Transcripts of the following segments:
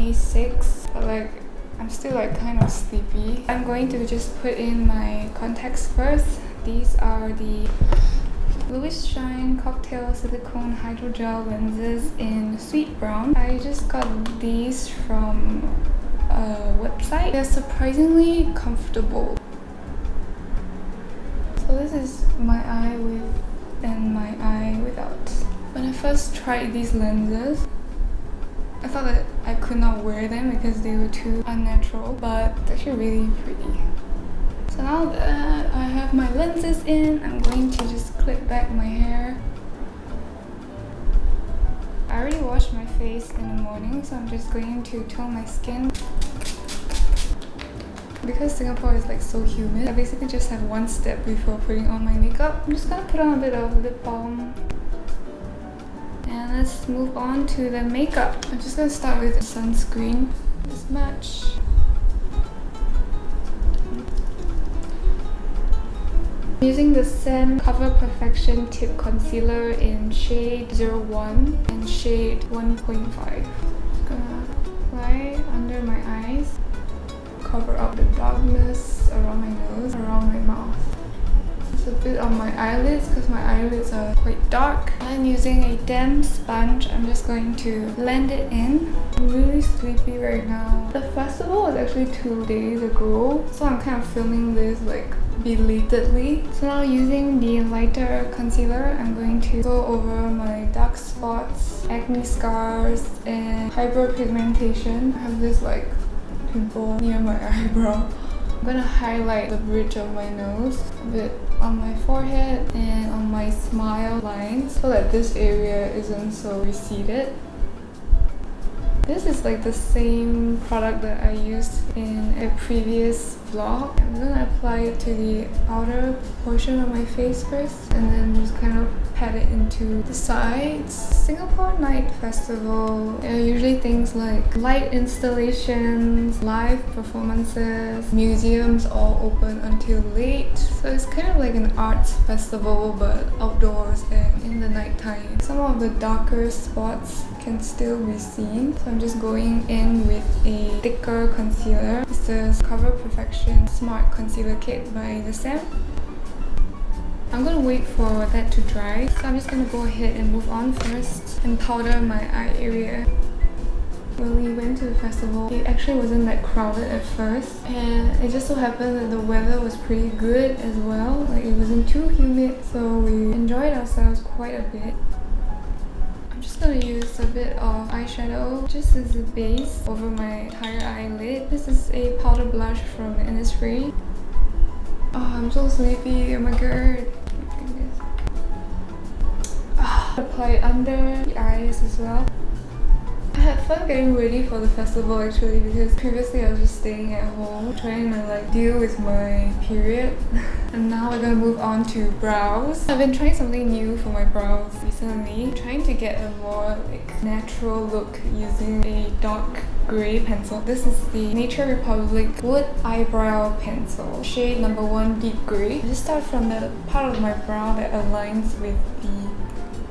26, but like I'm still like kind of sleepy. I'm going to just put in my contacts first. These are the Louis Shine Cocktail Silicone Hydrogel lenses in Sweet Brown. I just got these from a website. They're surprisingly comfortable. So this is my eye with and my eye without. When I first tried these lenses, I thought that I could not wear them because they were too unnatural, but it's actually really pretty. So now that I have my lenses in, I'm going to just clip back my hair. I already washed my face in the morning, so I'm just going to tone my skin. Because Singapore is like so humid, I basically just have one step before putting on my makeup. I'm just gonna put on a bit of lip balm. And let's move on to the makeup. I'm just gonna start with sunscreen. This much. I'm using the SAEM Cover Perfection Tip Concealer in shade 01 and shade 1.5. Just gonna apply under my eyes. Cover up the darkness around my nose, around my mouth. Just a bit on my eyelids because my eyelids are quite dark. I'm using a damp sponge. I'm just going to blend it in. I'm really sleepy right now. The festival was actually 2 days ago, so I'm kind of filming this like belatedly. So now using the lighter concealer, I'm going to go over my dark spots, acne scars, and hyperpigmentation. I have this like pimple near my eyebrow. I'm gonna highlight the bridge of my nose, a bit on my forehead and on my smile lines so that this area isn't so receded. This is like the same product that I used in a previous vlog. I'm gonna apply it to the outer portion of my face first and then just kind of pat it into the sides. Singapore Night Festival, there are usually things like light installations, live performances, museums all open until late. So it's kind of like an arts festival but outdoors and in the nighttime. Some of the darker spots can still be seen. So I'm just going in with a thicker concealer. This is Cover Perfection Smart Concealer Kit by the SAEM. I'm gonna wait for that to dry. So I'm just gonna go ahead and move on first and powder my eye area. When we went to the festival, it actually wasn't that crowded at first, and it just so happened that the weather was pretty good as well. Like it wasn't too humid, so we enjoyed ourselves quite a bit. I'm just gonna use a bit of eyeshadow just as a base over my entire eyelid. This is a powder blush from INNISFREE. Oh, I'm so sleepy. Oh my god. Apply it under the eyes as well. I had fun getting ready for the festival actually because previously I was just staying at home trying to like deal with my period. And now we're gonna move on to brows. I've been trying something new for my brows recently. Trying to get a more like natural look using a dark grey pencil. This is the Nature Republic Wood Eyebrow Pencil, shade number 1 Deep Grey. I just start from the part of my brow that aligns with the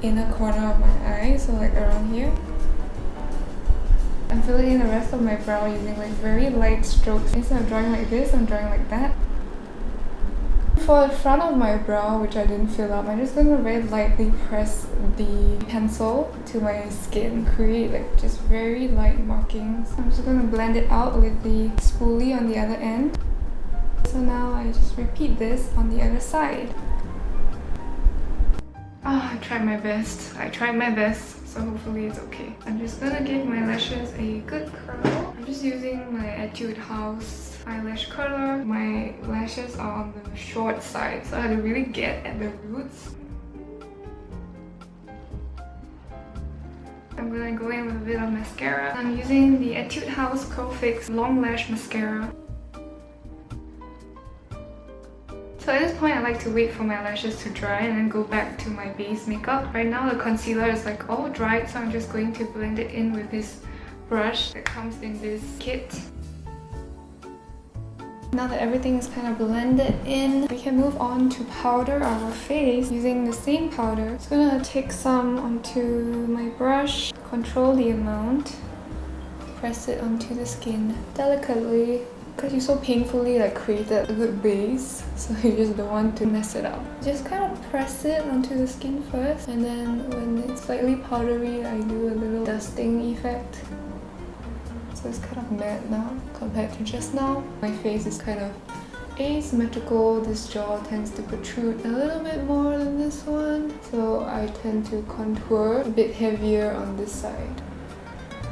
inner corner of my eye, so like around here. I'm filling in the rest of my brow using like very light strokes. Instead of drawing like this, I'm drawing like that. For the front of my brow, which I didn't fill up, I'm just going to very lightly press the pencil to my skin, create like just very light markings. I'm just going to blend it out with the spoolie on the other end. So now I just repeat this on the other side. I tried my best, so hopefully it's okay. I'm just gonna give my lashes a good curl. I'm just using my Etude House eyelash curler. My lashes are on the short side, so I had to really get at the roots. I'm gonna go in with a bit of mascara. I'm using the Etude House Curl Fix Long Lash Mascara. So at this point, I like to wait for my lashes to dry and then go back to my base makeup. Right now, the concealer is like all dried, so I'm just going to blend it in with this brush that comes in this kit. Now that everything is kind of blended in, we can move on to powder our face using the same powder. I'm just gonna take some onto my brush, control the amount, press it onto the skin delicately. Because you so painfully like created a good base, so you just don't want to mess it up. Just kind of press it onto the skin first, and then when it's slightly powdery, I do a little dusting effect. So it's kind of matte now compared to just now. My face is kind of asymmetrical. This jaw tends to protrude a little bit more than this one, so I tend to contour a bit heavier on this side.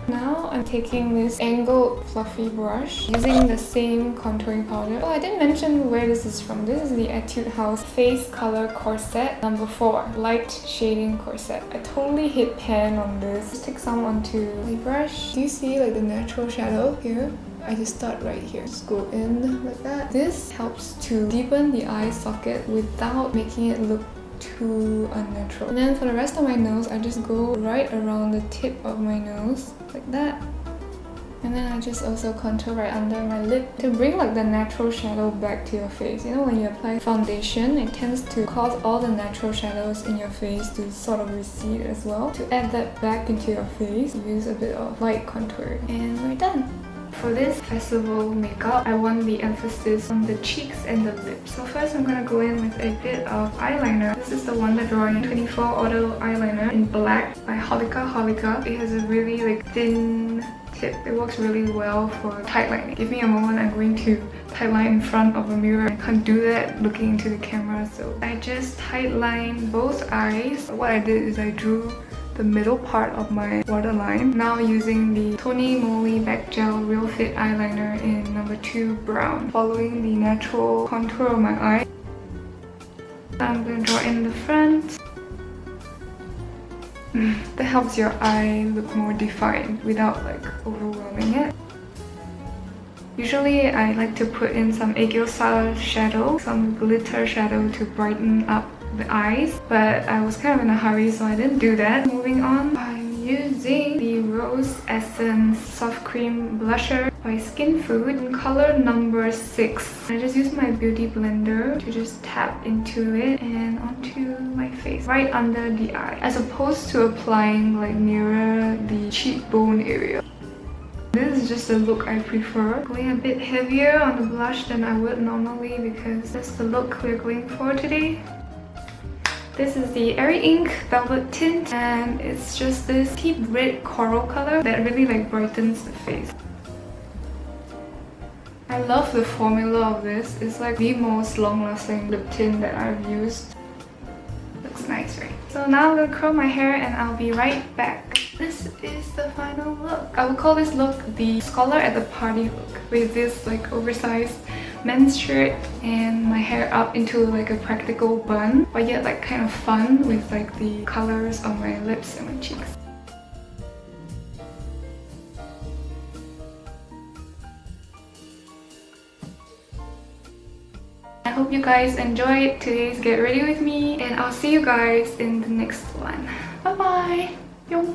Now I'm taking this angled fluffy brush using the same contouring powder. Oh, I didn't mention where this is from. This is the Etude House Face Color Corset number 4, light shading corset. I totally hit pan on this. Just take some onto my brush. Do you see like the natural shadow here? I just start right here. Just go in like that. This helps to deepen the eye socket without making it look too unnatural. And then for the rest of my nose, I just go right around the tip of my nose like that. And then I just also contour right under my lip to bring like the natural shadow back to your face. You know, when you apply foundation, it tends to cause all the natural shadows in your face to sort of recede as well. To add that back into your face, use a bit of light contour, and we're done. For this festival makeup, I want the emphasis on the cheeks and the lips. So first I'm gonna go in with a bit of eyeliner. This is the Wonder Drawing 24 Auto Eyeliner in black by Holika Holika. It has a really like thin tip. It works really well for tight lining. Give me a moment, I'm going to tight line in front of a mirror. I can't do that looking into the camera, so I just tight line both eyes. What I did is I drew the middle part of my waterline. Now using the Tony Moly Back Gel Real Fit Eyeliner in number 2 brown. Following the natural contour of my eye. I'm going to draw in the front. That helps your eye look more defined without like overwhelming it. Usually I like to put in some aegyo style shadow, some glitter shadow to brighten up the eyes, but I was kind of in a hurry, so I didn't do that. Moving on, I'm using the Rose Essence Soft Cream Blusher by Skin Food in color number 6. I just use my beauty blender to just tap into it and onto my face, right under the eye, as opposed to applying like nearer the cheekbone area. This is just the look I prefer. Going a bit heavier on the blush than I would normally because that's the look we're going for today. This is the Airy Ink Velvet Tint, and it's just this deep red coral color that really like brightens the face. I love the formula of this. It's like the most long-lasting lip tint that I've used. Looks nice, right? So now I'm gonna curl my hair and I'll be right back. This is the final look. I would call this look the scholar at the party look, with this like oversized men's shirt and my hair up into like a practical bun, but yet like kind of fun with like the colors on my lips and my cheeks. I hope you guys enjoyed today's Get Ready With Me, and I'll see you guys in the next one. Bye bye! Yo.